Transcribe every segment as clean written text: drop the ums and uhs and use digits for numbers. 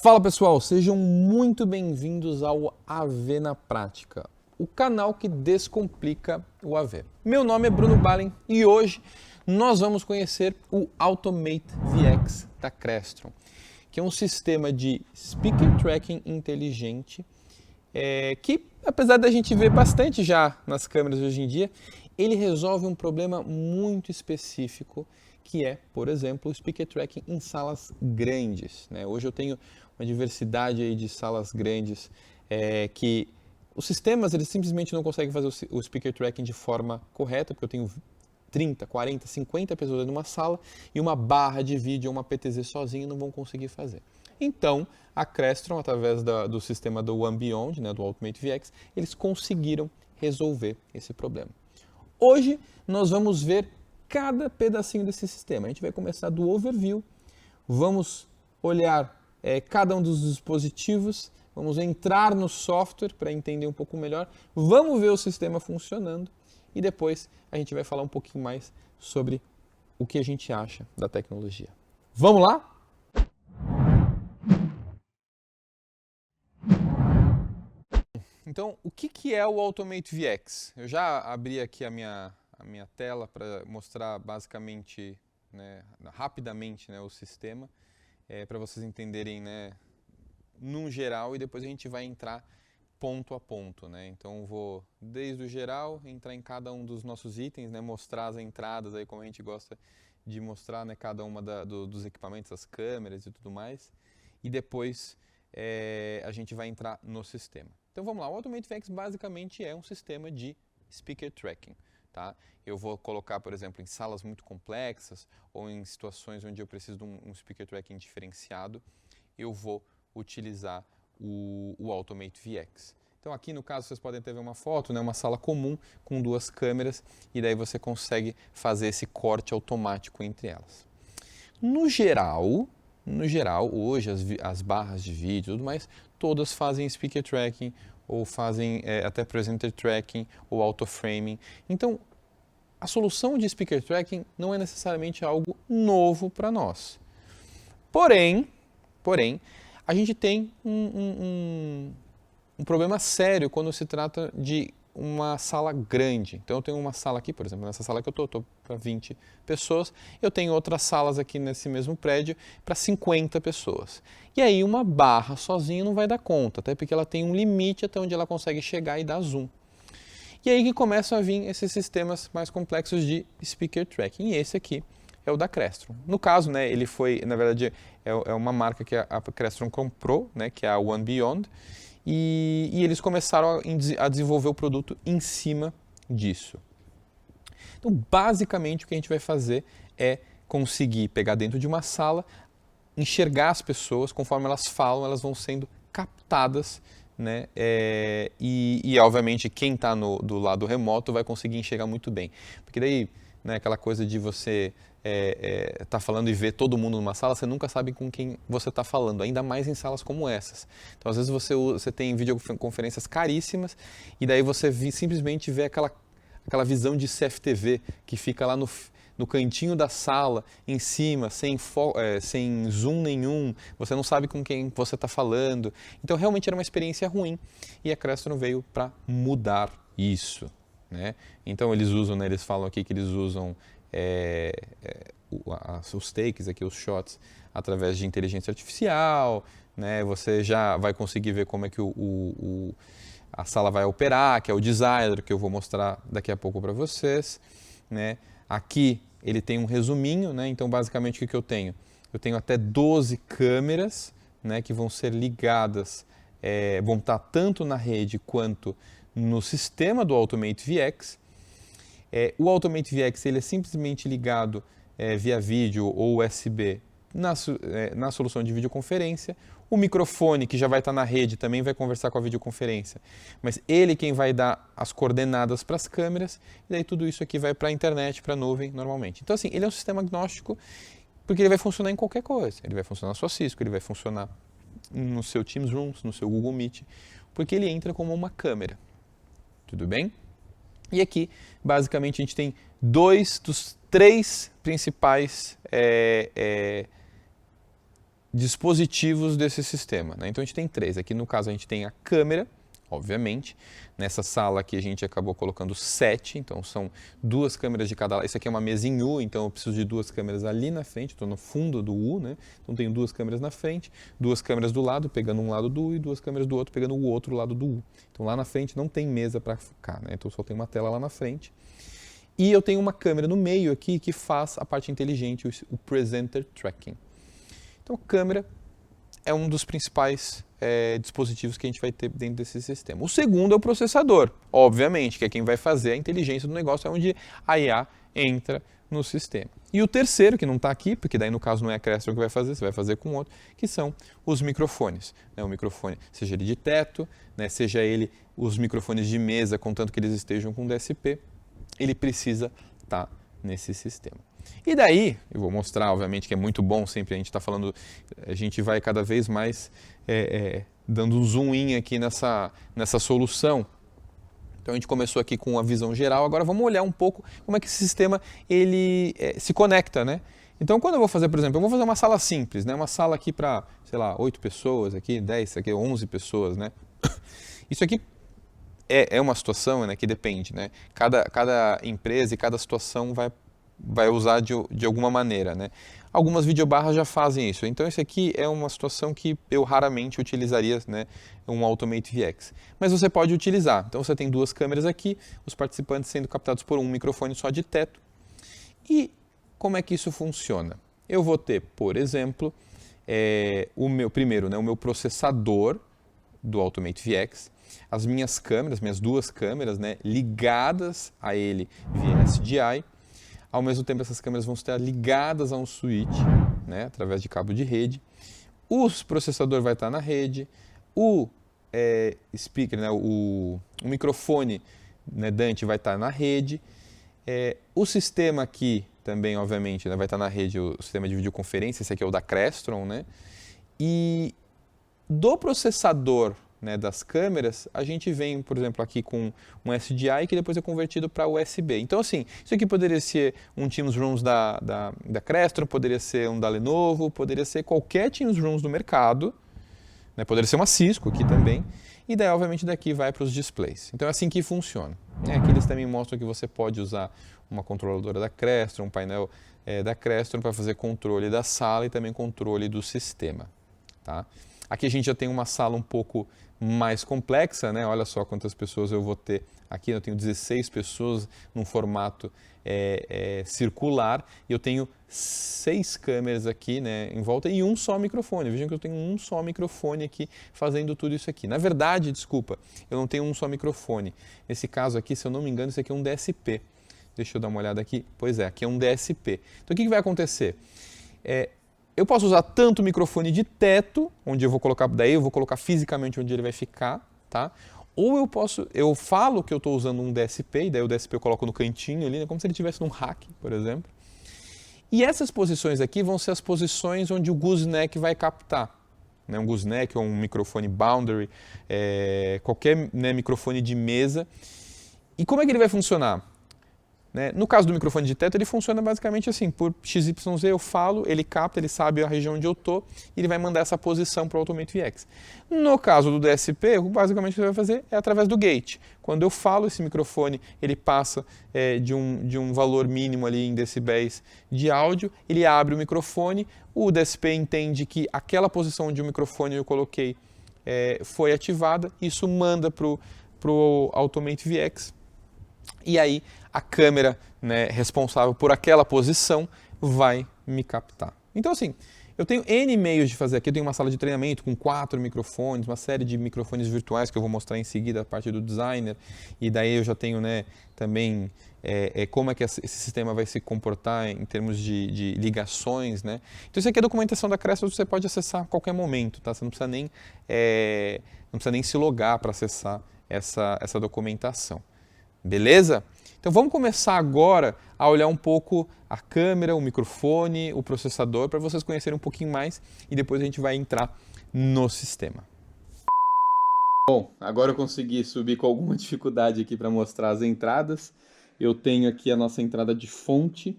Fala pessoal, sejam muito bem-vindos ao AV na Prática, o canal que descomplica o AV. Meu nome é Bruno Balen e hoje nós vamos conhecer o Automate VX da Crestron, que é um sistema de speaker tracking inteligente que, apesar da gente ver bastante já nas câmeras hoje em dia, ele resolve um problema muito específico, que é, por exemplo, o speaker tracking em salas grandes. Hoje eu tenho uma diversidade aí de salas grandes que os sistemas eles simplesmente não conseguem fazer o speaker tracking de forma correta, porque eu tenho 30, 40, 50 pessoas numa sala e uma barra de vídeo ou uma PTZ sozinho não vão conseguir fazer. Então, a Crestron, através do sistema do One Beyond, do Automate VX, eles conseguiram resolver esse problema. Hoje, nós vamos ver cada pedacinho desse sistema. A gente vai começar do overview, vamos olhar cada um dos dispositivos, vamos entrar no software para entender um pouco melhor, vamos ver o sistema funcionando e depois a gente vai falar um pouquinho mais sobre o que a gente acha da tecnologia. Vamos lá? Então, o que é o Automate VX? Eu já abri aqui a minha tela para mostrar basicamente, rapidamente, o sistema, para vocês entenderem, num geral, e depois a gente vai entrar ponto a ponto. Então, eu vou, desde o geral, entrar em cada um dos nossos itens, mostrar as entradas, aí, como a gente gosta de mostrar cada uma dos equipamentos, as câmeras e tudo mais, e depois a gente vai entrar no sistema. Então vamos lá, o Automate VX basicamente é um sistema de speaker tracking. Tá? Eu vou colocar, por exemplo, em salas muito complexas ou em situações onde eu preciso de um speaker tracking diferenciado, eu vou utilizar o Automate VX. Então aqui no caso vocês podem ter uma foto, uma sala comum com duas câmeras e daí você consegue fazer esse corte automático entre elas. No geral, hoje as barras de vídeo e tudo mais, todas fazem speaker tracking ou fazem até presenter tracking ou auto-framing. Então, a solução de speaker tracking não é necessariamente algo novo para nós. Porém, a gente tem um problema sério quando se trata de uma sala grande. Então eu tenho uma sala aqui, por exemplo, nessa sala que eu estou para 20 pessoas, eu tenho outras salas aqui nesse mesmo prédio para 50 pessoas. E aí uma barra sozinha não vai dar conta, até porque ela tem um limite até onde ela consegue chegar e dar zoom. E aí que começam a vir esses sistemas mais complexos de speaker tracking, e esse aqui é o da Crestron. No caso, ele foi, na verdade, é uma marca que a Crestron comprou, que é a One Beyond, e eles começaram a desenvolver o produto em cima disso. Então, basicamente, o que a gente vai fazer é conseguir pegar dentro de uma sala, enxergar as pessoas, conforme elas falam, elas vão sendo captadas, e obviamente, quem está do lado remoto vai conseguir enxergar muito bem. Porque daí, aquela coisa de você tá falando e ver todo mundo numa sala, você nunca sabe com quem você está falando, ainda mais em salas como essas. Então, às vezes você tem videoconferências caríssimas e daí você simplesmente vê aquela visão de CFTV que fica lá no cantinho da sala, em cima, sem zoom nenhum, você não sabe com quem você está falando. Então, realmente era uma experiência ruim e a Crestron veio para mudar isso. Então, eles falam aqui que eles usam os takes, aqui, os shots, através de inteligência artificial, você já vai conseguir ver como é que a sala vai operar, que é o designer, que eu vou mostrar daqui a pouco para vocês. Aqui ele tem um resuminho, então basicamente o que eu tenho? Eu tenho até 12 câmeras que vão ser ligadas, vão estar tanto na rede quanto no sistema do Automate VX. O Automate VX ele é simplesmente ligado via vídeo ou USB na solução de videoconferência. O microfone, que já vai estar na rede, também vai conversar com a videoconferência. Mas ele quem vai dar as coordenadas para as câmeras, e daí tudo isso aqui vai para a internet, para a nuvem, normalmente. Então, assim, ele é um sistema agnóstico, porque ele vai funcionar em qualquer coisa. Ele vai funcionar na sua Cisco, ele vai funcionar no seu Teams Rooms, no seu Google Meet, porque ele entra como uma câmera. Tudo bem? E aqui, basicamente, a gente tem 2 dos 3 principais dispositivos desse sistema, né? Então a gente tem 3. Aqui no caso a gente tem a câmera, obviamente. Nessa sala aqui a gente acabou colocando 7, então são 2 câmeras de cada lado. Isso aqui é uma mesa em U, então eu preciso de 2 câmeras ali na frente, estou no fundo do U, né? Então tenho 2 câmeras na frente, 2 câmeras do lado, pegando um lado do U, e 2 câmeras do outro, pegando o outro lado do U. Então lá na frente não tem mesa para ficar, né? Então só tem uma tela lá na frente. E eu tenho uma câmera no meio aqui que faz a parte inteligente, o Presenter Tracking. Então a câmera é um dos principais dispositivos que a gente vai ter dentro desse sistema. O segundo é o processador, obviamente, que é quem vai fazer a inteligência do negócio, é onde a IA entra no sistema. E o terceiro, que não está aqui, porque daí no caso não é a Crestron que vai fazer, você vai fazer com outro, que são os microfones. Né? O microfone, seja ele de teto, né? Seja ele os microfones de mesa, contanto que eles estejam com DSP, ele precisa estar nesse sistema. E daí, eu vou mostrar, obviamente, que é muito bom sempre a gente está falando, a gente vai cada vez mais dando um zoom in aqui nessa solução. Então a gente começou aqui com a visão geral, agora vamos olhar um pouco como é que esse sistema ele, se conecta, né? Então quando eu vou fazer, por exemplo, eu vou fazer uma sala simples, né? Uma sala aqui para, sei lá, 8 pessoas, aqui 10, aqui 11 pessoas, né? Isso aqui é uma situação, né, que depende, né? Cada empresa e cada situação vai usar de alguma maneira, né? Algumas videobarras já fazem isso. Então, esse aqui é uma situação que eu raramente utilizaria, né? Um Automate VX. Mas você pode utilizar. Então, você tem 2 câmeras aqui, os participantes sendo captados por um microfone só de teto. E como é que isso funciona? Eu vou ter, por exemplo, o meu processador do Automate VX, as minhas câmeras, minhas 2 câmeras, né, ligadas a ele via SDI. Ao mesmo tempo, essas câmeras vão estar ligadas a um switch, né, através de cabo de rede. O processador vai estar na rede. O speaker, né, o microfone, né, Dante vai estar na rede. O sistema aqui também, obviamente, né, vai estar na rede, o sistema de videoconferência. Esse aqui é o da Crestron, né? E do processador, né, das câmeras, a gente vem, por exemplo, aqui com um SDI que depois é convertido para USB. Então, assim, isso aqui poderia ser um Teams Rooms da Crestron, poderia ser um da Lenovo, poderia ser qualquer Teams Rooms do mercado, né, poderia ser uma Cisco aqui também, e daí, obviamente, daqui vai para os displays. Então, é assim que funciona. Aqui eles também mostram que você pode usar uma controladora da Crestron, um painel da Crestron para fazer controle da sala e também controle do sistema. Tá? Aqui a gente já tem uma sala um pouco mais complexa, né? Olha só quantas pessoas eu vou ter aqui. Eu tenho 16 pessoas num formato circular e eu tenho 6 câmeras aqui, né, em volta e um só microfone. Vejam que eu tenho um só microfone aqui fazendo tudo isso aqui. Na verdade, desculpa, eu não tenho um só microfone. Nesse caso aqui, se eu não me engano, isso aqui é um DSP. Deixa eu dar uma olhada aqui. Pois é, aqui é um DSP. Então o que vai acontecer? Eu posso usar tanto o microfone de teto, onde eu vou colocar, daí eu vou colocar fisicamente onde ele vai ficar, tá? Ou eu falo que eu estou usando um DSP, e daí o DSP eu coloco no cantinho ali, né, como se ele estivesse num rack, por exemplo. E essas posições aqui vão ser as posições onde o gooseneck vai captar. Né, um gooseneck ou um microfone boundary, qualquer, né, microfone de mesa. E como é que ele vai funcionar? Né? No caso do microfone de teto, ele funciona basicamente assim, por XYZ eu falo, ele capta, ele sabe a região onde eu estou e ele vai mandar essa posição para o Automate VX. No caso do DSP, basicamente o que ele vai fazer é através do gate. Quando eu falo, esse microfone ele passa de um valor mínimo ali em decibéis de áudio, ele abre o microfone, o DSP entende que aquela posição onde o microfone eu coloquei foi ativada, isso manda para o Automate VX. E aí a câmera, né, responsável por aquela posição vai me captar. Então assim, eu tenho N meios de fazer aqui. Eu tenho uma sala de treinamento com 4 microfones, uma série de microfones virtuais que eu vou mostrar em seguida a parte do designer. E daí eu já tenho, né, também como é que esse sistema vai se comportar em termos de ligações. Né? Então isso aqui é a documentação da Crestron, você pode acessar a qualquer momento. Tá? Você não precisa nem se logar para acessar essa documentação. Beleza? Então vamos começar agora a olhar um pouco a câmera, o microfone, o processador, para vocês conhecerem um pouquinho mais e depois a gente vai entrar no sistema. Bom, agora eu consegui subir com alguma dificuldade aqui para mostrar as entradas. Eu tenho aqui a nossa entrada de fonte.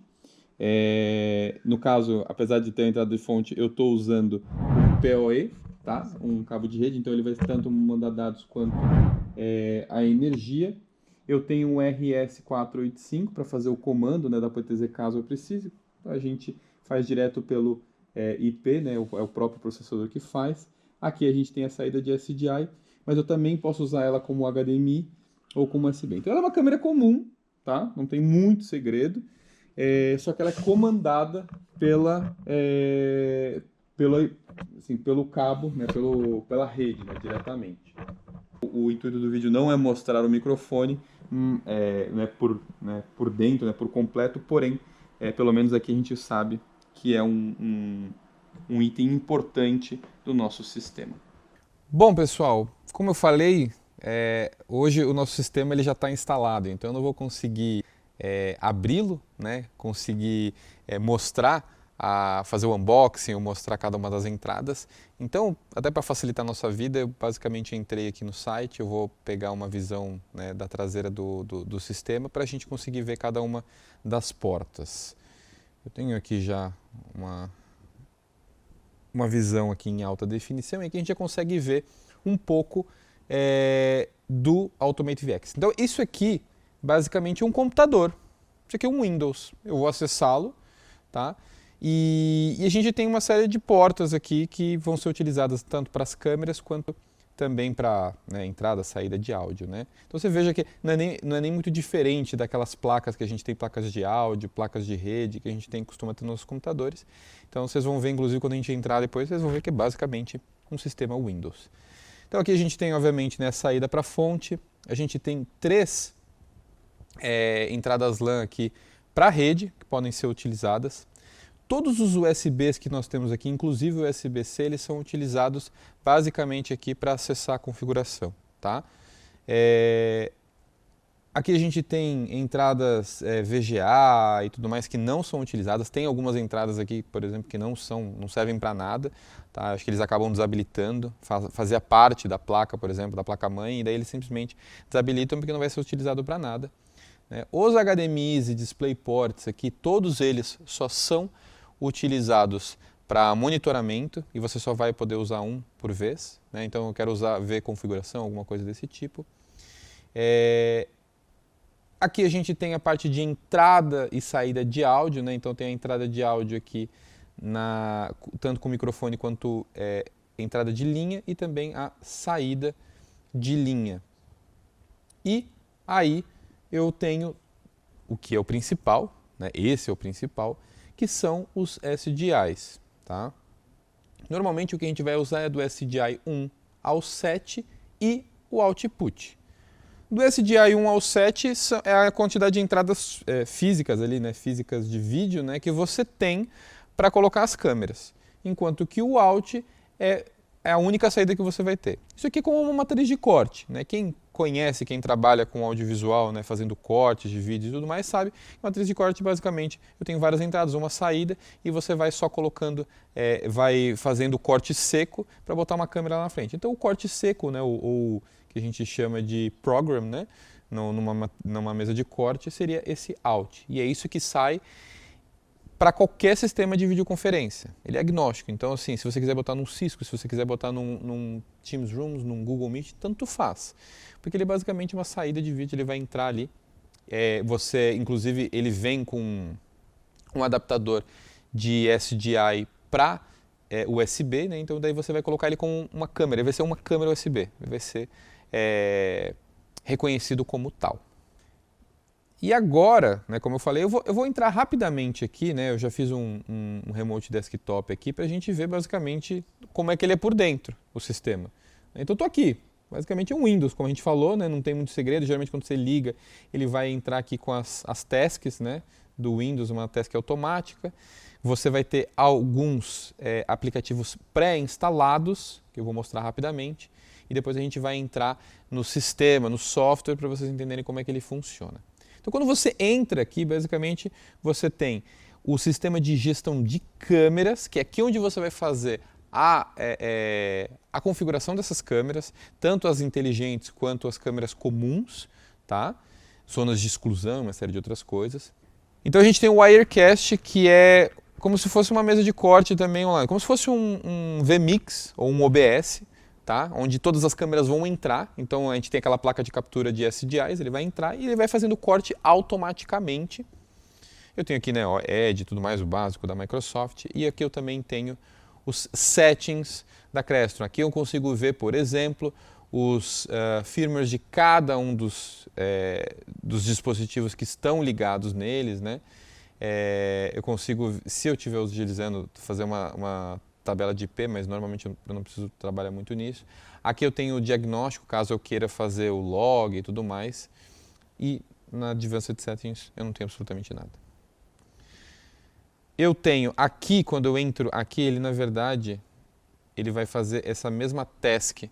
No caso, apesar de ter a entrada de fonte, eu estou usando PoE, tá? Um cabo de rede, então ele vai tanto mandar dados quanto a energia. Eu tenho um RS485 para fazer o comando, né, da PTZ caso eu precise. A gente faz direto pelo IP, né, é o próprio processador que faz. Aqui a gente tem a saída de SDI, mas eu também posso usar ela como HDMI ou como USB. Então ela é uma câmera comum, tá? Não tem muito segredo, só que ela é comandada pelo cabo, né, pela rede, né, diretamente. O intuito do vídeo não é mostrar o microfone por dentro, né, por completo, porém, pelo menos aqui a gente sabe que é um item importante do nosso sistema. Bom, pessoal, como eu falei, hoje o nosso sistema ele já está instalado, então eu não vou conseguir abri-lo, né, conseguir mostrar, fazer o unboxing ou mostrar cada uma das entradas. Então, até para facilitar a nossa vida, eu basicamente entrei aqui no site, eu vou pegar uma visão, né, da traseira do sistema para a gente conseguir ver cada uma das portas. Eu tenho aqui já uma visão aqui em alta definição e aqui a gente já consegue ver um pouco do Automate VX. Então, isso aqui basicamente é um computador. Isso aqui é um Windows. Eu vou acessá-lo, tá? E a gente tem uma série de portas aqui que vão ser utilizadas tanto para as câmeras quanto também para, né, entrada, saída de áudio, né? Então você veja que não é nem muito diferente daquelas placas que a gente tem, placas de áudio, placas de rede, que a gente costuma ter nos computadores. Então vocês vão ver, inclusive, quando a gente entrar depois, vocês vão ver que é basicamente um sistema Windows. Então aqui a gente tem, obviamente, né, a saída para a fonte, a gente tem 3 entradas LAN aqui para a rede, que podem ser utilizadas. Todos os USBs que nós temos aqui, inclusive o USB-C, eles são utilizados basicamente aqui para acessar a configuração, tá? Aqui a gente tem entradas VGA e tudo mais que não são utilizadas. Tem algumas entradas aqui, por exemplo, que não servem para nada, tá? Acho que eles acabam desabilitando, fazia parte da placa, por exemplo, da placa-mãe, e daí eles simplesmente desabilitam porque não vai ser utilizado para nada, né? Os HDMIs e DisplayPorts aqui, todos eles só são utilizados para monitoramento e você só vai poder usar um por vez, né? Então eu quero ver configuração, alguma coisa desse tipo. Aqui a gente tem a parte de entrada e saída de áudio, né? Então tem a entrada de áudio aqui, tanto com microfone quanto entrada de linha e também a saída de linha. E aí eu tenho o que é o principal, né? Esse é o principal, que são os SDIs, tá? Normalmente o que a gente vai usar é do SDI 1 ao 7 e o output. Do SDI 1 ao 7 é a quantidade de entradas físicas ali, né, físicas de vídeo, né, que você tem para colocar as câmeras, enquanto que o out é a única saída que você vai ter. Isso aqui é como uma matriz de corte, né? Quem conhece, quem trabalha com audiovisual, né, fazendo cortes de vídeo e tudo mais, sabe que matriz de corte, basicamente, eu tenho várias entradas, uma saída, e você vai só colocando, vai fazendo o corte seco para botar uma câmera lá na frente. Então o corte seco, né, ou que a gente chama de program, né, numa mesa de corte, seria esse out. E é isso que sai para qualquer sistema de videoconferência. Ele é agnóstico, então assim, se você quiser botar num Cisco, se você quiser botar num Teams Rooms, num Google Meet, tanto faz. Porque ele é basicamente uma saída de vídeo, ele vai entrar ali. Inclusive, ele vem com um adaptador de SDI para USB, né? Então daí você vai colocar ele com uma câmera, ele vai ser uma câmera USB, vai ser reconhecido como tal. E agora, né, como eu falei, eu vou entrar rapidamente aqui, né, eu já fiz um remote desktop aqui para a gente ver basicamente como é que ele é por dentro, o sistema. Então estou aqui, basicamente é um Windows, como a gente falou, né, não tem muito segredo, geralmente quando você liga ele vai entrar aqui com as tasks, né, do Windows, uma task automática. Você vai ter alguns aplicativos pré-instalados, que eu vou mostrar rapidamente, e depois a gente vai entrar no sistema, no software, para vocês entenderem como é que ele funciona. Então, quando você entra aqui, basicamente, você tem o sistema de gestão de câmeras, que é aqui onde você vai fazer a configuração dessas câmeras, tanto as inteligentes quanto as câmeras comuns, tá? Zonas de exclusão, uma série de outras coisas. Então, a gente tem o Wirecast, que é como se fosse uma mesa de corte também online, como se fosse um vMix ou um OBS, tá? Onde todas as câmeras vão entrar. Então a gente tem aquela placa de captura de SDIs, ele vai entrar e ele vai fazendo corte automaticamente. Eu tenho aqui, né, ó, Edge e tudo mais, o básico da Microsoft, e aqui eu também tenho os settings da Crestron. Aqui eu consigo ver, por exemplo, os firmwares de cada um dos dispositivos que estão ligados neles, né? Eu consigo, se eu estiver utilizando, fazer uma tabela de IP, mas normalmente eu não preciso trabalhar muito nisso. Aqui eu tenho o diagnóstico, caso eu queira fazer o log e tudo mais. E na Advanced Settings eu não tenho absolutamente nada. Eu tenho aqui, quando eu entro aqui, ele na verdade, ele vai fazer essa mesma task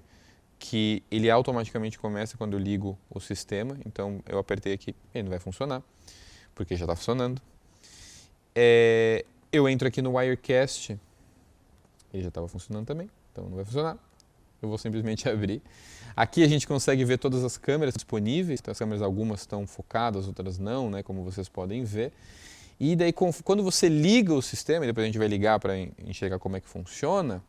que ele automaticamente começa quando eu ligo o sistema. Então eu apertei aqui, ele não vai funcionar, porque já está funcionando. Eu entro aqui no Wirecast, ele já estava funcionando também, então não vai funcionar. Eu vou simplesmente abrir. Aqui a gente consegue ver todas as câmeras disponíveis. Então, as câmeras, algumas estão focadas, outras não, né, como vocês podem ver. E daí, quando você liga o sistema, e depois a gente vai ligar para enxergar como é que funciona,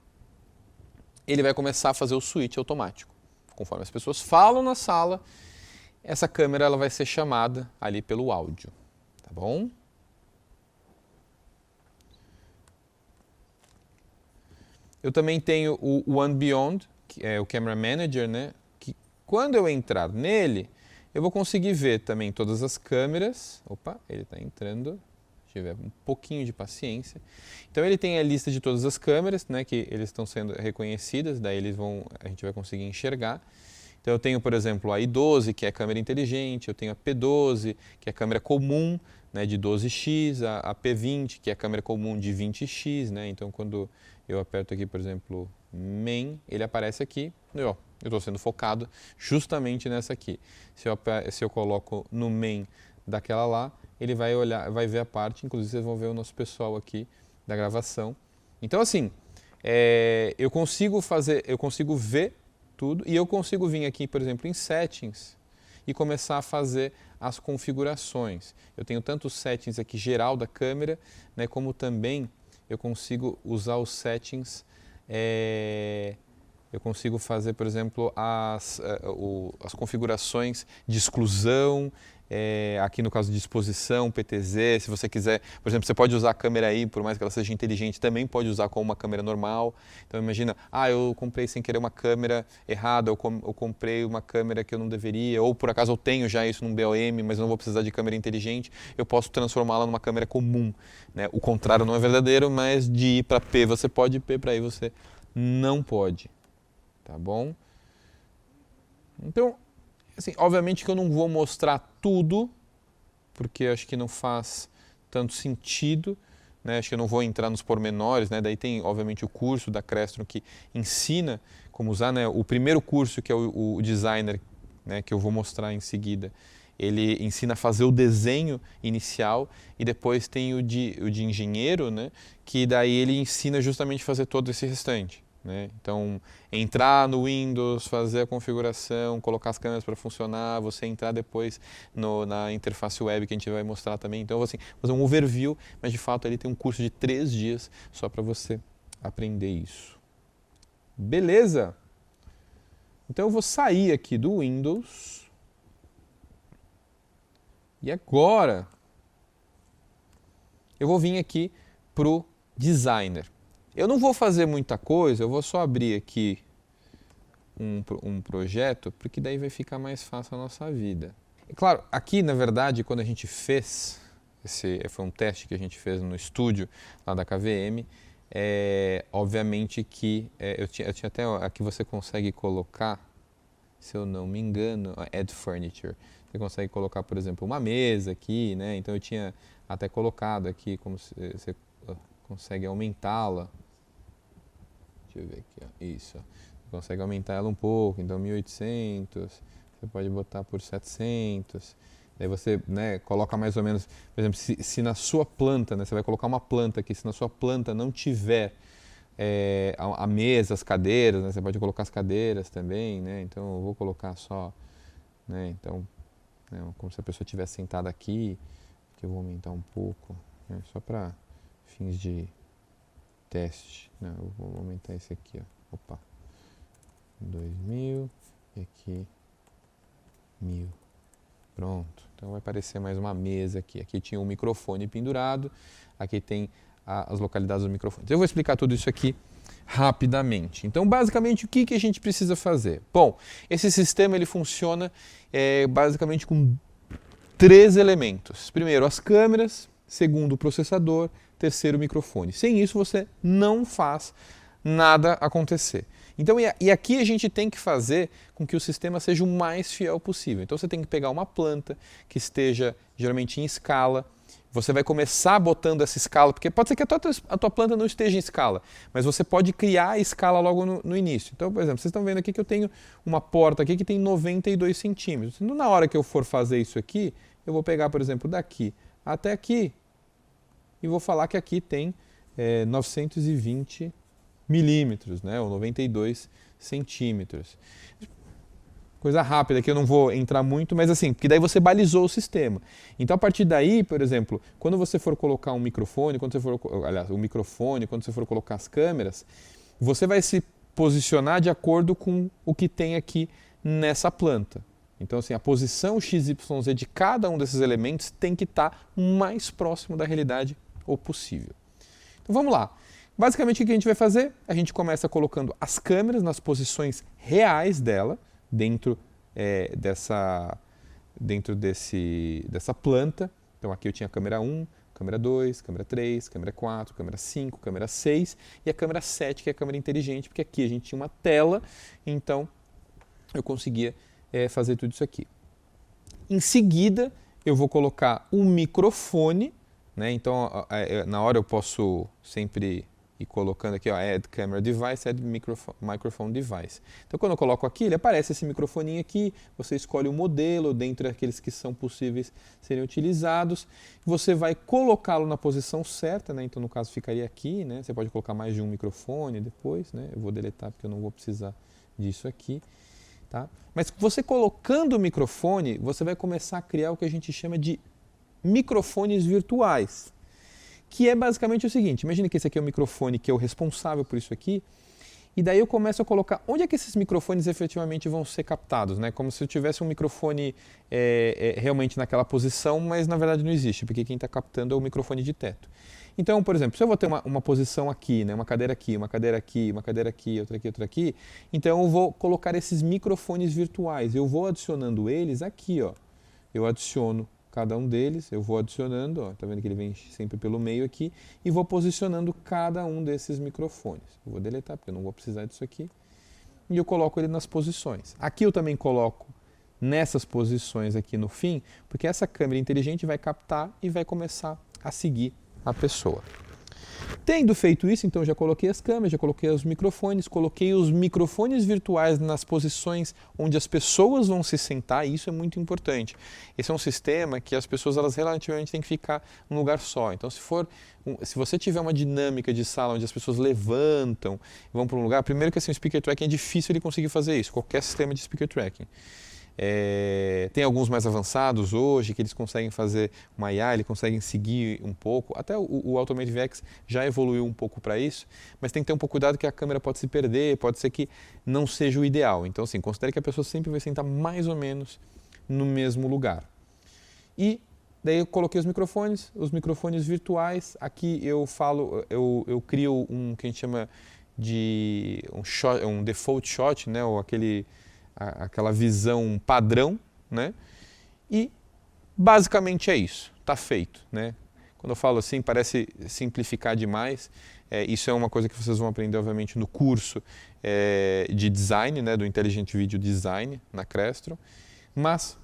ele vai começar a fazer o switch automático. Conforme as pessoas falam na sala, essa câmera ela vai ser chamada ali pelo áudio, tá bom? Eu também tenho o One Beyond, que é o Camera Manager, né? Que quando eu entrar nele, eu vou conseguir ver também todas as câmeras. Opa, ele está entrando. Se tiver um pouquinho de paciência. Então ele tem a lista de todas as câmeras, né? Que eles estão sendo reconhecidas. Daí a gente vai conseguir enxergar. Então eu tenho, por exemplo, a I12, que é a câmera inteligente. Eu tenho a P12, que é a câmera comum, né? De 12x. A P20, que é a câmera comum de 20x, né? Então quando eu aperto aqui, por exemplo, main, ele aparece aqui, eu estou sendo focado justamente nessa aqui. Se eu coloco no main daquela lá, ele vai olhar, vai ver a parte, inclusive vocês vão ver o nosso pessoal aqui da gravação. Então assim, eu consigo ver tudo e eu consigo vir aqui, por exemplo, em settings e começar a fazer as configurações. Eu tenho tanto os settings aqui geral da câmera, né, como também eu consigo usar os settings, eu consigo fazer, por exemplo, as configurações de exclusão, aqui no caso de exposição, PTZ, se você quiser, por exemplo, você pode usar a câmera aí, por mais que ela seja inteligente, também pode usar como uma câmera normal. Então imagina, eu comprei sem querer uma câmera errada, eu comprei uma câmera que eu não deveria, ou por acaso eu tenho já isso num BOM, mas eu não vou precisar de câmera inteligente, eu posso transformá-la numa câmera comum, né? O contrário não é verdadeiro, mas de I para P você pode, P para I você não pode, tá bom? Então, assim, obviamente que eu não vou mostrar tudo, porque acho que não faz tanto sentido, né? Acho que eu não vou entrar nos pormenores, né? Daí tem, obviamente, o curso da Crestron que ensina como usar, né? O primeiro curso, que é o Designer, né? Que eu vou mostrar em seguida, ele ensina a fazer o desenho inicial e depois tem o de engenheiro, né? Que daí ele ensina justamente a fazer todo esse restante. Né? Então, entrar no Windows, fazer a configuração, colocar as câmeras para funcionar, você entrar depois na interface web que a gente vai mostrar também. Então, assim, fazer um overview, mas de fato ele tem um curso de 3 dias só para você aprender isso. Beleza? Então eu vou sair aqui do Windows. E agora eu vou vir aqui para o Designer. Eu não vou fazer muita coisa, eu vou só abrir aqui um projeto, porque daí vai ficar mais fácil a nossa vida. E claro, aqui na verdade, quando a gente fez, foi um teste que a gente fez no estúdio lá da KVM, obviamente que eu tinha até, aqui você consegue colocar, se eu não me engano, Add Furniture. Você consegue colocar, por exemplo, uma mesa aqui, né? Então eu tinha até colocado aqui, como você consegue aumentá-la. Deixa eu ver aqui, ó. Isso. Você consegue aumentar ela um pouco, então 1800, você pode botar por 700. Daí você, né, coloca mais ou menos, por exemplo, se na sua planta, né, você vai colocar uma planta aqui, se na sua planta não tiver a mesa, as cadeiras, né, você pode colocar as cadeiras também, né, então eu vou colocar só, né, então, né, como se a pessoa estivesse sentada aqui, que eu vou aumentar um pouco, né, só para fins de teste. Não, eu vou aumentar esse aqui, ó. Opa. 2000 e aqui 1000. Pronto. Então vai aparecer mais uma mesa aqui. Aqui tinha um microfone pendurado. Aqui tem as localidades do microfone. Então eu vou explicar tudo isso aqui rapidamente. Então, basicamente, o que a gente precisa fazer? Bom, esse sistema ele funciona basicamente com 3 elementos. Primeiro, as câmeras. Segundo, o processador. Terceiro, o microfone. Sem isso, você não faz nada acontecer. Então, e aqui a gente tem que fazer com que o sistema seja o mais fiel possível. Então, você tem que pegar uma planta que esteja geralmente em escala. Você vai começar botando essa escala, porque pode ser que a tua planta não esteja em escala, mas você pode criar a escala logo no início. Então, por exemplo, vocês estão vendo aqui que eu tenho uma porta aqui que tem 92 centímetros. Na hora que eu for fazer isso aqui, eu vou pegar, por exemplo, daqui até aqui e vou falar que aqui tem 920 milímetros, né, ou 92 centímetros. Coisa rápida, que eu não vou entrar muito, mas assim, porque daí você balizou o sistema. Então, a partir daí, por exemplo, quando você for colocar um microfone, quando você for colocar as câmeras, você vai se posicionar de acordo com o que tem aqui nessa planta. Então, assim, a posição XYZ de cada um desses elementos tem que estar o mais próximo da realidade o possível. Então, vamos lá. Basicamente, o que a gente vai fazer? A gente começa colocando as câmeras nas posições reais dela, dentro dessa planta. Então aqui eu tinha a câmera 1, câmera 2, câmera 3, câmera 4, câmera 5, câmera 6 e a câmera 7, que é a câmera inteligente, porque aqui a gente tinha uma tela, então eu conseguia fazer tudo isso aqui. Em seguida, eu vou colocar o microfone, né? Então na hora eu posso sempre e colocando aqui, ó, Add Camera Device, Add Microphone Device. Então, quando eu coloco aqui, ele aparece esse microfoninho aqui, você escolhe o modelo, dentre aqueles que são possíveis serem utilizados, você vai colocá-lo na posição certa, né? Então, no caso, ficaria aqui, né? Você pode colocar mais de um microfone depois, né? Eu vou deletar porque eu não vou precisar disso aqui, tá? Mas você colocando o microfone, você vai começar a criar o que a gente chama de microfones virtuais. Que é basicamente o seguinte, imagine que esse aqui é o microfone que é o responsável por isso aqui, e daí eu começo a colocar onde é que esses microfones efetivamente vão ser captados, né? Como se eu tivesse um microfone realmente naquela posição, mas na verdade não existe, porque quem está captando é o microfone de teto. Então, por exemplo, se eu vou ter uma posição aqui, né? Uma cadeira aqui, uma cadeira aqui, uma cadeira aqui, outra aqui, então eu vou colocar esses microfones virtuais, eu vou adicionando eles aqui, ó. Eu adiciono cada um deles, eu vou adicionando, ó, tá vendo que ele vem sempre pelo meio aqui, e vou posicionando cada um desses microfones. Eu vou deletar, porque eu não vou precisar disso aqui. E eu coloco ele nas posições. Aqui eu também coloco nessas posições aqui no fim, porque essa câmera inteligente vai captar e vai começar a seguir a pessoa. Tendo feito isso, então já coloquei as câmeras, já coloquei os microfones virtuais nas posições onde as pessoas vão se sentar, e isso é muito importante. Esse é um sistema que as pessoas elas relativamente têm que ficar num lugar só. Então, se você tiver uma dinâmica de sala onde as pessoas levantam, vão para um lugar, primeiro que assim, o speaker tracking é difícil ele conseguir fazer isso, qualquer sistema de speaker tracking. Tem alguns mais avançados hoje que eles conseguem fazer uma IA, eles conseguem seguir um pouco. Até o Automate VX já evoluiu um pouco para isso, mas tem que ter um pouco cuidado que a câmera pode se perder, pode ser que não seja o ideal. Então, assim, considere que a pessoa sempre vai sentar mais ou menos no mesmo lugar. E daí eu coloquei os microfones virtuais. Aqui eu crio um que a gente chama de um default shot, né, ou aquela visão padrão, né? E basicamente é isso, está feito, né? Quando eu falo assim, parece simplificar demais. Isso é uma coisa que vocês vão aprender, obviamente, no curso de design, né, do Intelligent Video Design na Crestron, mas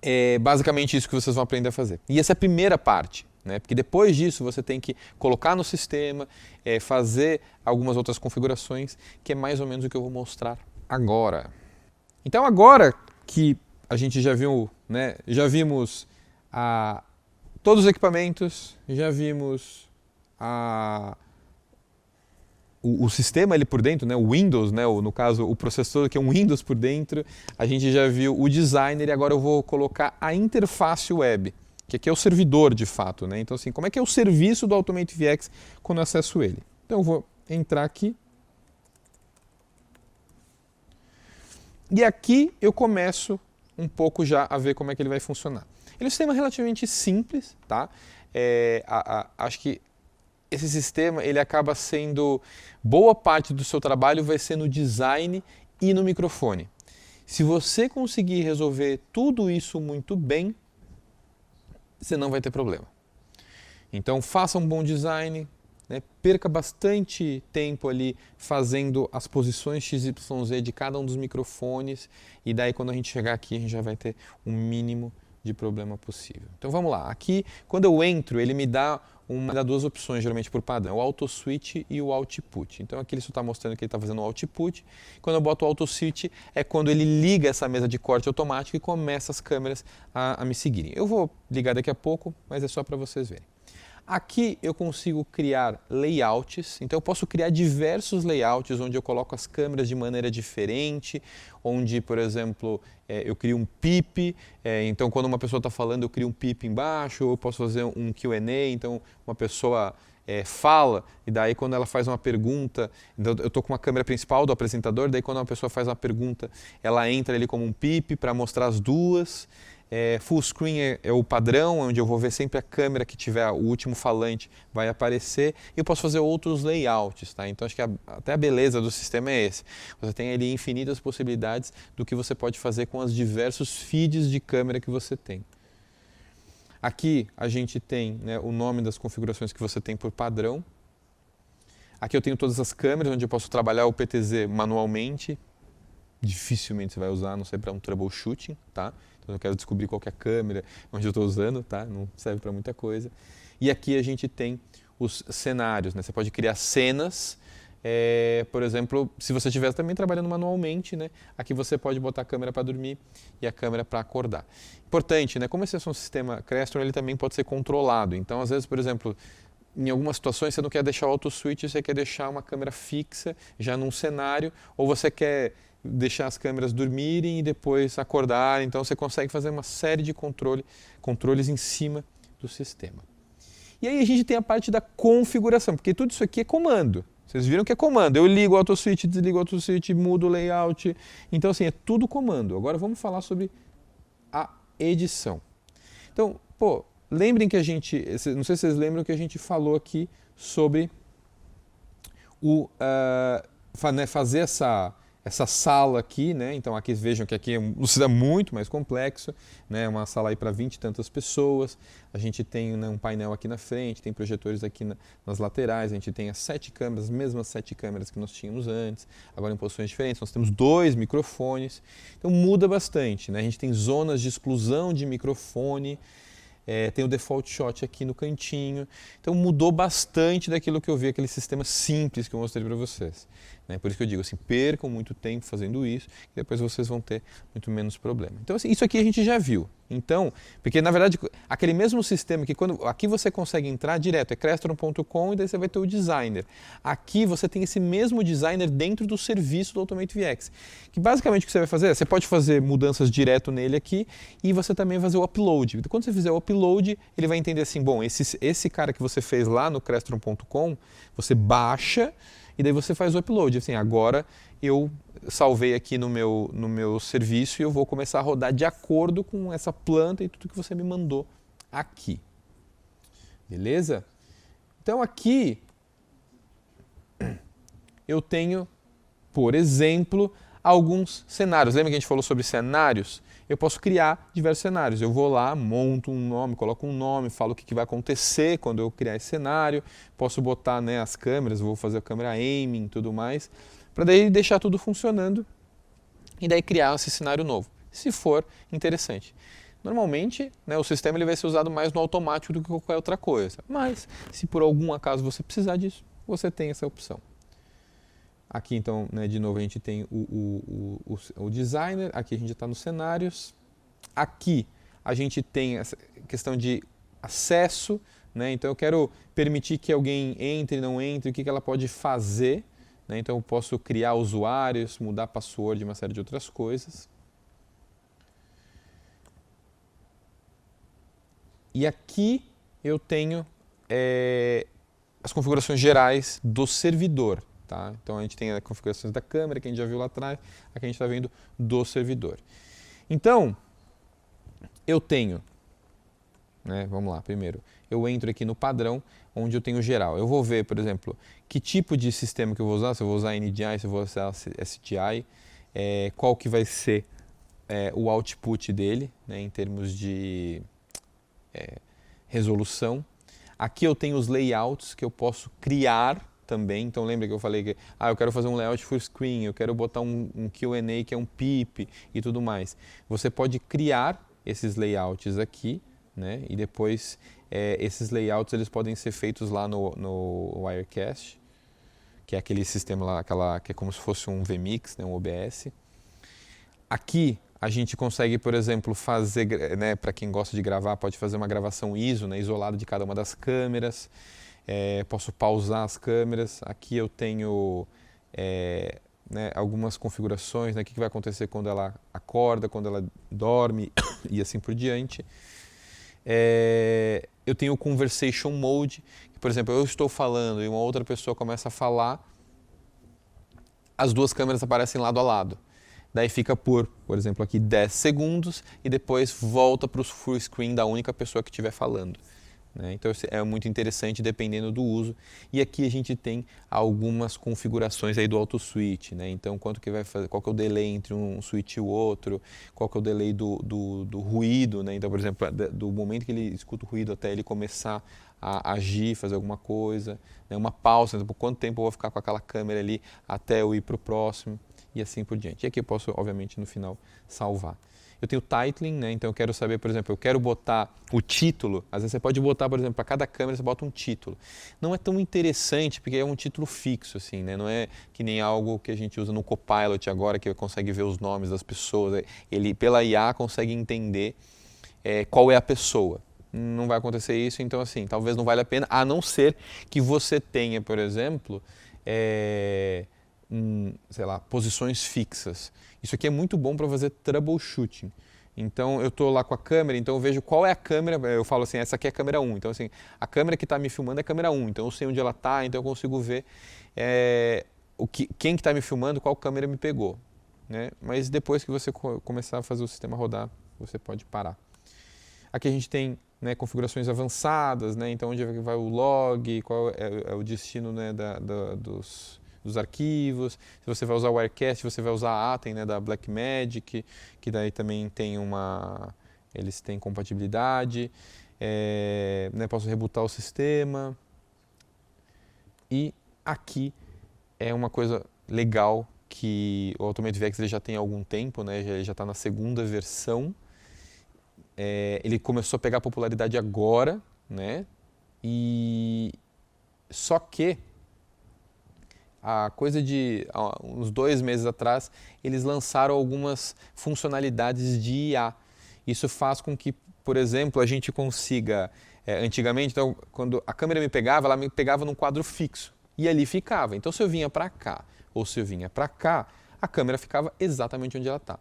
é basicamente isso que vocês vão aprender a fazer. E essa é a primeira parte, né? Porque depois disso você tem que colocar no sistema, fazer algumas outras configurações, que é mais ou menos o que eu vou mostrar agora. Então agora que a gente já viu, né, já vimos todos os equipamentos, já vimos o sistema ali por dentro, né, o Windows, né, no caso o processador que é um Windows por dentro, a gente já viu o designer e agora eu vou colocar a interface web, que aqui é o servidor de fato, né? Então, assim, como é que é o serviço do Automate VX quando eu acesso ele? Então, eu vou entrar aqui. E aqui eu começo um pouco já a ver como é que ele vai funcionar. Ele é um sistema relativamente simples, tá? Acho que esse sistema ele acaba sendo, boa parte do seu trabalho vai ser no design e no microfone. Se você conseguir resolver tudo isso muito bem, você não vai ter problema. Então faça um bom design, né? Perca bastante tempo ali fazendo as posições XYZ de cada um dos microfones e daí quando a gente chegar aqui a gente já vai ter um mínimo de problema possível. Então vamos lá, aqui quando eu entro ele me dá duas opções geralmente por padrão, o auto switch e o output. Então aqui ele só está mostrando que ele está fazendo o output. Quando eu boto o auto switch é quando ele liga essa mesa de corte automático e começa as câmeras a me seguirem. Eu vou ligar daqui a pouco, mas é só para vocês verem. Aqui eu consigo criar layouts, então eu posso criar diversos layouts onde eu coloco as câmeras de maneira diferente, onde, por exemplo, eu crio um pip, então quando uma pessoa está falando eu crio um pip embaixo, ou eu posso fazer um Q&A, então uma pessoa fala, e daí quando ela faz uma pergunta, então eu estou com uma câmera principal do apresentador, daí quando uma pessoa faz uma pergunta, ela entra ali como um pip para mostrar as duas. Full screen é o padrão, onde eu vou ver sempre a câmera que tiver o último falante vai aparecer. E eu posso fazer outros layouts, tá? Então acho que até a beleza do sistema é esse. Você tem ali infinitas possibilidades do que você pode fazer com os diversos feeds de câmera que você tem. Aqui a gente tem, né, o nome das configurações que você tem por padrão. Aqui eu tenho todas as câmeras, onde eu posso trabalhar o PTZ manualmente. Dificilmente você vai usar, a não sei, para um troubleshooting, tá? Então eu quero descobrir qual que é a câmera, onde eu estou usando, tá? Não serve para muita coisa. E aqui a gente tem os cenários, né? Você pode criar cenas, por exemplo, se você estiver também trabalhando manualmente, né? Aqui você pode botar a câmera para dormir e a câmera para acordar. Importante, né? Como esse é um sistema Crestron, ele também pode ser controlado. Então, às vezes, por exemplo, em algumas situações você não quer deixar o auto switch, você quer deixar uma câmera fixa já num cenário, ou você quer deixar as câmeras dormirem e depois acordar, então você consegue fazer uma série de controles em cima do sistema. E aí a gente tem a parte da configuração, porque tudo isso aqui é comando. Vocês viram que é comando. Eu ligo o auto switch, desligo o auto switch, mudo o layout. Então assim, é tudo comando. Agora vamos falar sobre a edição. Então, lembrem que a gente, não sei se vocês lembram que a gente falou aqui sobre fazer essa sala aqui, né? Então aqui vejam que aqui é um sistema muito mais complexo, né? Uma sala aí para 20 e tantas pessoas. A gente tem, né, um painel aqui na frente, tem projetores aqui nas laterais, a gente tem as 7 câmeras, as mesmas 7 câmeras que nós tínhamos antes, agora em posições diferentes. Nós temos 2 microfones, então muda bastante, né? A gente tem zonas de exclusão de microfone. Tem o default shot aqui no cantinho, então mudou bastante daquilo que eu vi, aquele sistema simples que eu mostrei para vocês. Né? Por isso que eu digo assim, percam muito tempo fazendo isso, e depois vocês vão ter muito menos problema. Então assim, isso aqui a gente já viu. Então, porque na verdade, aquele mesmo sistema que aqui você consegue entrar direto, é crestron.com e daí você vai ter o designer. Aqui você tem esse mesmo designer dentro do serviço do Automate VX. Que basicamente o que você vai fazer, você pode fazer mudanças direto nele aqui e você também vai fazer o upload. Então, quando você fizer o upload, ele vai entender assim, bom, esse cara que você fez lá no crestron.com, você baixa e daí você faz o upload. Assim, agora eu salvei aqui no meu serviço e eu vou começar a rodar de acordo com essa planta e tudo que você me mandou aqui. Beleza? Então aqui eu tenho, por exemplo, alguns cenários. Lembra que a gente falou sobre cenários? Eu posso criar diversos cenários. Eu vou lá, monto um nome, coloco um nome, falo o que vai acontecer quando eu criar esse cenário. Posso botar, né, as câmeras, vou fazer a câmera aiming e tudo mais, para daí deixar tudo funcionando e daí criar esse cenário novo, se for interessante. Normalmente, né, o sistema ele vai ser usado mais no automático do que qualquer outra coisa, mas se por algum acaso você precisar disso, você tem essa opção. Aqui então, né, de novo, a gente tem o designer, aqui a gente está nos cenários, aqui a gente tem essa questão de acesso, né, então eu quero permitir que alguém entre, não entre, o que ela pode fazer. Então eu posso criar usuários, mudar password e uma série de outras coisas. E aqui eu tenho as configurações gerais do servidor. Tá? Então a gente tem as configurações da câmera, que a gente já viu lá atrás, aqui a gente está vendo do servidor. Então, eu tenho, né, vamos lá, primeiro, eu entro aqui no padrão, onde eu tenho geral. Eu vou ver, por exemplo, que tipo de sistema que eu vou usar, se eu vou usar NDI, se eu vou usar STI, qual que vai ser o output dele, né, em termos de resolução. Aqui eu tenho os layouts que eu posso criar também. Então lembra que eu falei que eu quero fazer um layout full screen, eu quero botar um Q&A que é um PIP e tudo mais. Você pode criar esses layouts aqui, né? E depois esses layouts eles podem ser feitos lá no Wirecast, que é aquele sistema lá, que é como se fosse um vMix, né? Um OBS. Aqui a gente consegue, por exemplo, fazer, né, para quem gosta de gravar, pode fazer uma gravação ISO, né, isolada de cada uma das câmeras. Posso pausar as câmeras. Aqui eu tenho né, algumas configurações, né, o que vai acontecer quando ela acorda, quando ela dorme e assim por diante. Eu tenho o Conversation Mode, que, por exemplo, eu estou falando e uma outra pessoa começa a falar, as duas câmeras aparecem lado a lado. Daí fica por exemplo, aqui 10 segundos e depois volta para o full screen da única pessoa que estiver falando. Né? Então é muito interessante dependendo do uso. E aqui a gente tem algumas configurações aí do auto switch, né? Então quanto que vai fazer, qual que é o delay entre um switch e o outro, qual que é o delay do ruído, né? Então, por exemplo, do momento que ele escuta o ruído até ele começar a agir, fazer alguma coisa, né? Uma pausa, então, por quanto tempo eu vou ficar com aquela câmera ali até eu ir para o próximo e assim por diante. E aqui eu posso, obviamente, no final salvar. Eu tenho titling, né? Então eu quero saber, por exemplo, eu quero botar o título. Às vezes você pode botar, por exemplo, para cada câmera você bota um título. Não é tão interessante porque é um título fixo, assim, né? Não é que nem algo que a gente usa no Copilot agora, que consegue ver os nomes das pessoas. Ele, pela IA, consegue entender qual é a pessoa. Não vai acontecer isso, então assim, talvez não valha a pena, a não ser que você tenha, por exemplo, sei lá, posições fixas. Isso aqui é muito bom para fazer troubleshooting. Então eu estou lá com a câmera, então eu vejo qual é a câmera, eu falo assim, essa aqui é a câmera 1. Então assim, a câmera que está me filmando é a câmera 1, então eu sei onde ela está, então eu consigo ver quem que está me filmando, qual câmera me pegou. Né? Mas depois que você começar a fazer o sistema rodar, você pode parar. Aqui a gente tem, né, configurações avançadas, né? Então onde vai o log, qual é o destino, né, dos arquivos. Se você vai usar o Wirecast, você vai usar a Atem, né, da Blackmagic, que daí também tem eles têm compatibilidade. Né, posso rebootar o sistema. E aqui é uma coisa legal que o Automate VX ele já tem há algum tempo, né, ele já está na segunda versão. Ele começou a pegar popularidade agora, né? Só que coisa de uns 2 meses atrás, eles lançaram algumas funcionalidades de IA. Isso faz com que, por exemplo, a gente consiga, antigamente, então, quando a câmera me pegava, ela me pegava num quadro fixo e ali ficava. Então, se eu vinha para cá ou se eu vinha para cá, a câmera ficava exatamente onde ela está.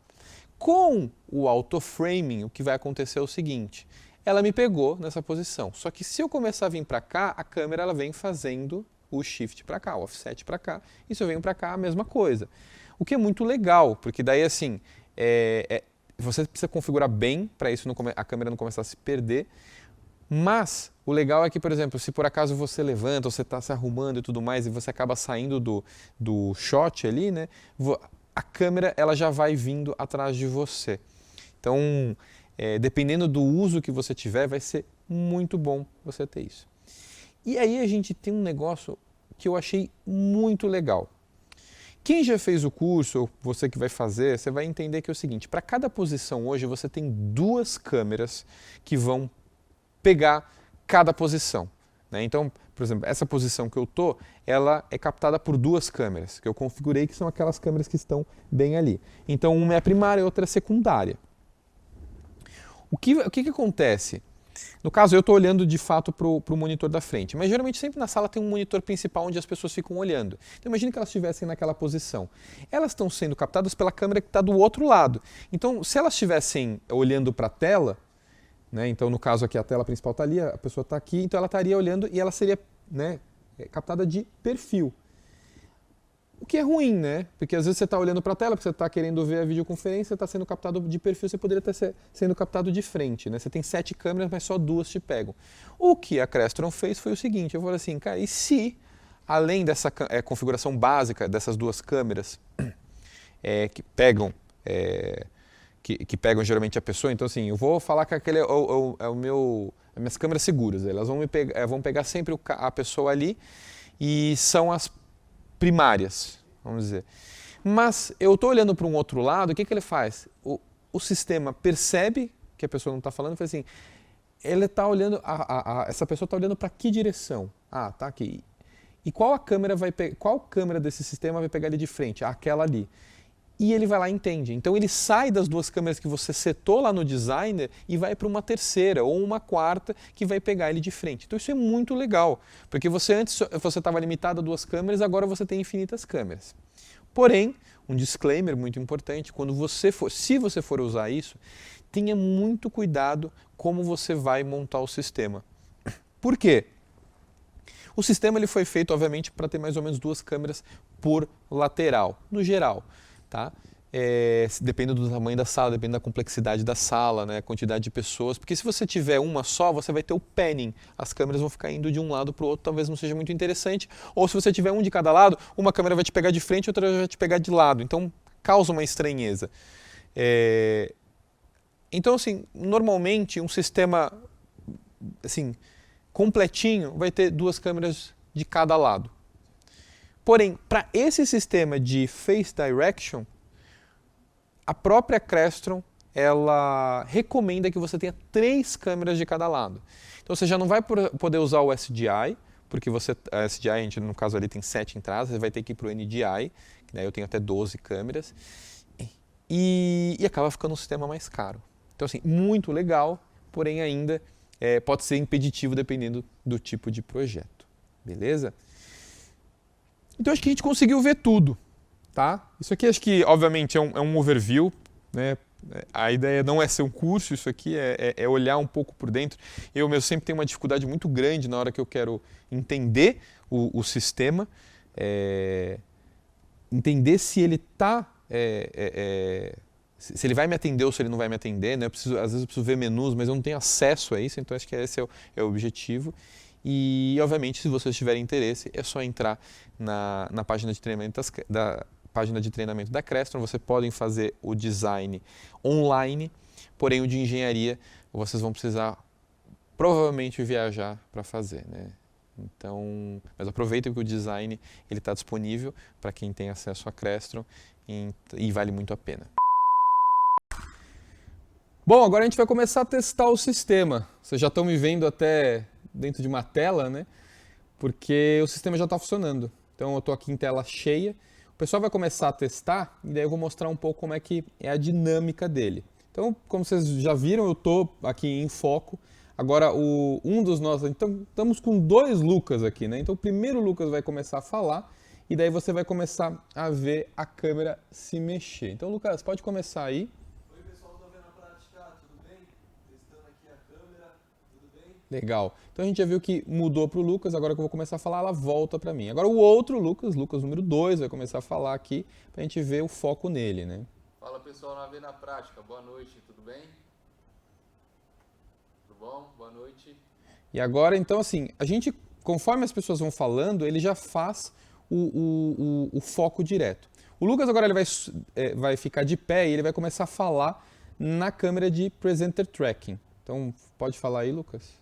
Com o autoframing, o que vai acontecer é o seguinte, ela me pegou nessa posição, só que se eu começar a vir para cá, a câmera ela vem fazendo o shift para cá, o offset para cá, e se eu venho para cá, a mesma coisa. O que é muito legal, porque daí assim, você precisa configurar bem para isso a câmera não começar a se perder, mas o legal é que, por exemplo, se por acaso você levanta, ou você está se arrumando e tudo mais, e você acaba saindo do shot ali, né, a câmera ela já vai vindo atrás de você. Então, dependendo do uso que você tiver, vai ser muito bom você ter isso. E aí a gente tem um negócio que eu achei muito legal. Quem já fez o curso, ou você que vai fazer, você vai entender que é o seguinte, para cada posição hoje você tem 2 câmeras que vão pegar cada posição. Né? Então, por exemplo, essa posição que eu estou, ela é captada por 2 câmeras, que eu configurei que são aquelas câmeras que estão bem ali. Então, uma é a primária e outra é a secundária. O que acontece? No caso, eu estou olhando de fato para o monitor da frente, mas geralmente sempre na sala tem um monitor principal onde as pessoas ficam olhando. Então, imagine que elas estivessem naquela posição. Elas estão sendo captadas pela câmera que está do outro lado. Então, se elas estivessem olhando para a tela, né? Então, no caso aqui, a tela principal está ali, a pessoa está aqui, então ela estaria olhando e ela seria, né, captada de perfil. O que é ruim, né? Porque às vezes você está olhando para a tela, porque você está querendo ver a videoconferência, está sendo captado de perfil, você poderia estar sendo captado de frente, né? Você tem 7 câmeras, mas só 2 te pegam. O que a Crestron fez foi o seguinte, eu falei assim, cara, e se, além dessa configuração básica dessas 2 câmeras que pegam que pegam geralmente a pessoa, então assim, eu vou falar que aquele é as minhas câmeras seguras, elas vão pegar sempre a pessoa ali e são as primárias, vamos dizer. Mas eu estou olhando para um outro lado, o que ele faz? O sistema percebe que a pessoa não está falando e fala assim, ele está olhando, essa pessoa está olhando para que direção? Ah, tá aqui. E qual câmera desse sistema vai pegar ele de frente? Aquela ali. E ele vai lá e entende. Então ele sai das 2 câmeras que você setou lá no designer e vai para uma terceira ou uma quarta que vai pegar ele de frente. Então isso é muito legal, porque antes você estava limitado a 2 câmeras, agora você tem infinitas câmeras. Porém, um disclaimer muito importante, se você for usar isso, tenha muito cuidado como você vai montar o sistema. Por quê? O sistema ele foi feito, obviamente, para ter mais ou menos 2 câmeras por lateral, no geral. Tá? Depende do tamanho da sala, depende da complexidade da sala, né, a quantidade de pessoas, porque se você tiver uma só, você vai ter o panning, as câmeras vão ficar indo de um lado para o outro, talvez não seja muito interessante, ou se você tiver um de cada lado, uma câmera vai te pegar de frente, outra vai te pegar de lado, então causa uma estranheza. Então, assim, normalmente um sistema assim, completinho vai ter 2 câmeras de cada lado. Porém, para esse sistema de Face Direction, a própria Crestron ela recomenda que você tenha 3 câmeras de cada lado. Então você já não vai poder usar o SDI, porque a SDI, a gente, no caso ali, tem 7 entradas, você vai ter que ir para o NDI, que daí eu tenho até 12 câmeras, e acaba ficando um sistema mais caro. Então, assim, muito legal, porém ainda pode ser impeditivo dependendo do tipo de projeto. Beleza? Então acho que a gente conseguiu ver tudo, tá? Isso aqui acho que obviamente é um overview, né? A ideia não é ser um curso, isso aqui é olhar um pouco por dentro. Eu mesmo sempre tenho uma dificuldade muito grande na hora que eu quero entender o sistema, entender se ele está, se ele vai me atender ou se ele não vai me atender, né? Às vezes eu preciso ver menus, mas eu não tenho acesso a isso, então acho que esse é o objetivo. E, obviamente, se vocês tiverem interesse, é só entrar na página de treinamento da Crestron. Vocês podem fazer o design online, porém o de engenharia vocês vão precisar provavelmente viajar para fazer, né? Então, mas aproveitem que o design está disponível para quem tem acesso à Crestron e vale muito a pena. Bom, agora a gente vai começar a testar o sistema. Vocês já estão me vendo até dentro de uma tela, né? Porque o sistema já está funcionando. Então eu estou aqui em tela cheia. O pessoal vai começar a testar e daí eu vou mostrar um pouco como é que é a dinâmica dele. Então, como vocês já viram, eu estou aqui em foco. Agora, um dos nossos... Então, estamos com 2 Lucas aqui, né? Então, o primeiro Lucas vai começar a falar e daí você vai começar a ver a câmera se mexer. Então, Lucas, pode começar aí. Legal. Então a gente já viu que mudou para o Lucas, agora que eu vou começar a falar, ela volta para mim. Agora o outro Lucas número 2, vai começar a falar aqui para a gente ver o foco nele, né? Fala pessoal, na AV na Prática, boa noite, tudo bem? Tudo bom? Boa noite. E agora, então assim, a gente, conforme as pessoas vão falando, ele já faz o foco direto. O Lucas agora ele vai ficar de pé e ele vai começar a falar na câmera de Presenter Tracking. Então pode falar aí, Lucas.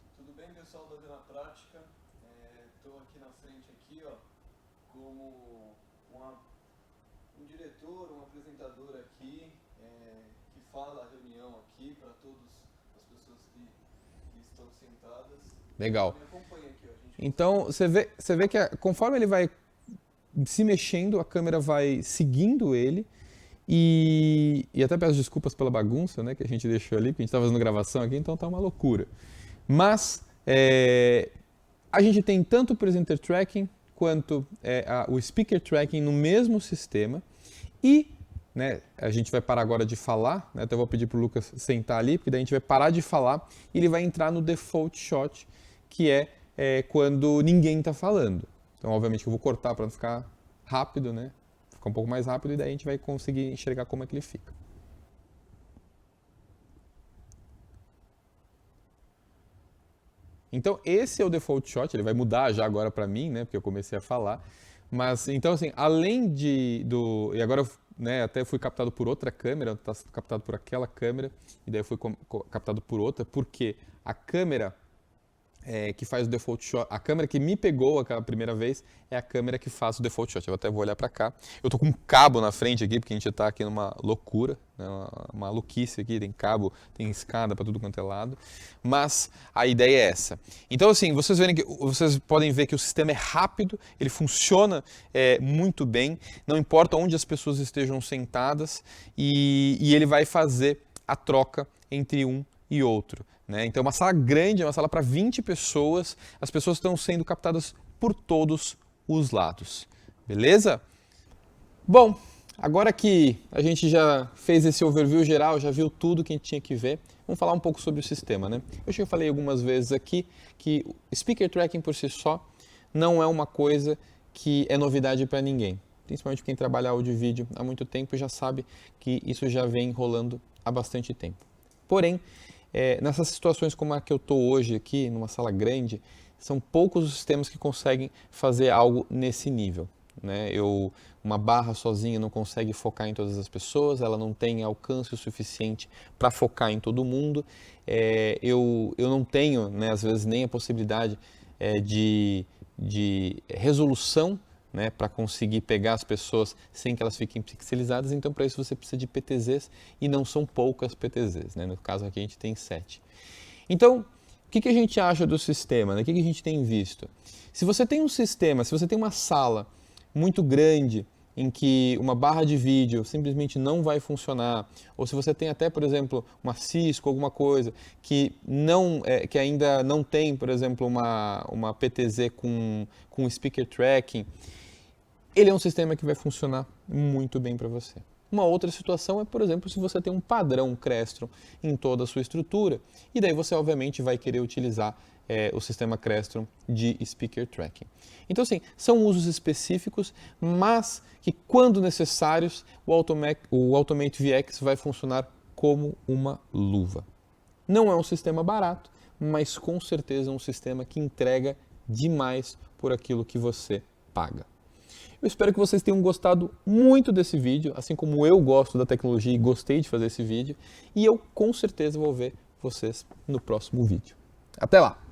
Legal. Então, você vê que conforme ele vai se mexendo, a câmera vai seguindo ele. E até peço desculpas pela bagunça, né, que a gente deixou ali, porque a gente estava fazendo gravação aqui, então tá uma loucura. Mas a gente tem tanto o Presenter Tracking quanto o Speaker Tracking no mesmo sistema. E né, a gente vai parar agora de falar, né, até vou pedir para o Lucas sentar ali, porque daí a gente vai parar de falar e ele vai entrar no default shot, que é quando ninguém está falando. Então, obviamente, que eu vou cortar para não ficar rápido, né, ficar um pouco mais rápido, e daí a gente vai conseguir enxergar como é que ele fica. Então, esse é o default shot, ele vai mudar já agora para mim, né, porque eu comecei a falar. Mas, então, assim, além e agora, né, até fui captado por outra câmera, está captado por aquela câmera, e daí eu fui captado por outra, porque a câmera que faz o default shot, a câmera que me pegou aquela primeira vez é a câmera que faz o default shot. Eu até vou olhar para cá. Eu tô com um cabo na frente aqui, porque a gente está aqui numa loucura, né, uma maluquice aqui, tem cabo, tem escada para tudo quanto é lado. Mas a ideia é essa. Então, assim, vocês podem ver que o sistema é rápido, ele funciona muito bem, não importa onde as pessoas estejam sentadas, e ele vai fazer a troca entre um e outro. Né? Então, é uma sala grande, é uma sala para 20 pessoas, as pessoas estão sendo captadas por todos os lados. Beleza? Bom, agora que a gente já fez esse overview geral, já viu tudo que a gente tinha que ver, vamos falar um pouco sobre o sistema. Né? Eu já falei algumas vezes aqui que o Speaker Tracking por si só não é uma coisa que é novidade para ninguém. Principalmente quem trabalha áudio e vídeo há muito tempo já sabe que isso já vem rolando há bastante tempo. Porém, nessas situações como a que eu estou hoje aqui, numa sala grande, são poucos os sistemas que conseguem fazer algo nesse nível. Né? Uma barra sozinha não consegue focar em todas as pessoas, ela não tem alcance o suficiente para focar em todo mundo. Eu não tenho, né, às vezes, nem a possibilidade de resolução, né, para conseguir pegar as pessoas sem que elas fiquem pixelizadas, então para isso você precisa de PTZs, e não são poucas PTZs, né? No caso aqui a gente tem 7. Então, o que a gente acha do sistema? Né? O que a gente tem visto? Se você tem um sistema, se você tem uma sala muito grande em que uma barra de vídeo simplesmente não vai funcionar, ou se você tem até, por exemplo, uma Cisco, alguma coisa que ainda não tem, por exemplo, uma PTZ com Speaker Tracking, ele é um sistema que vai funcionar muito bem para você. Uma outra situação é, por exemplo, se você tem um padrão Crestron em toda a sua estrutura, e daí você obviamente vai querer utilizar o sistema Crestron de Speaker Tracking. Então, assim, são usos específicos, mas que, quando necessários, o Automate VX vai funcionar como uma luva. Não é um sistema barato, mas com certeza é um sistema que entrega demais por aquilo que você paga. Eu espero que vocês tenham gostado muito desse vídeo, assim como eu gosto da tecnologia e gostei de fazer esse vídeo, e eu com certeza vou ver vocês no próximo vídeo. Até lá!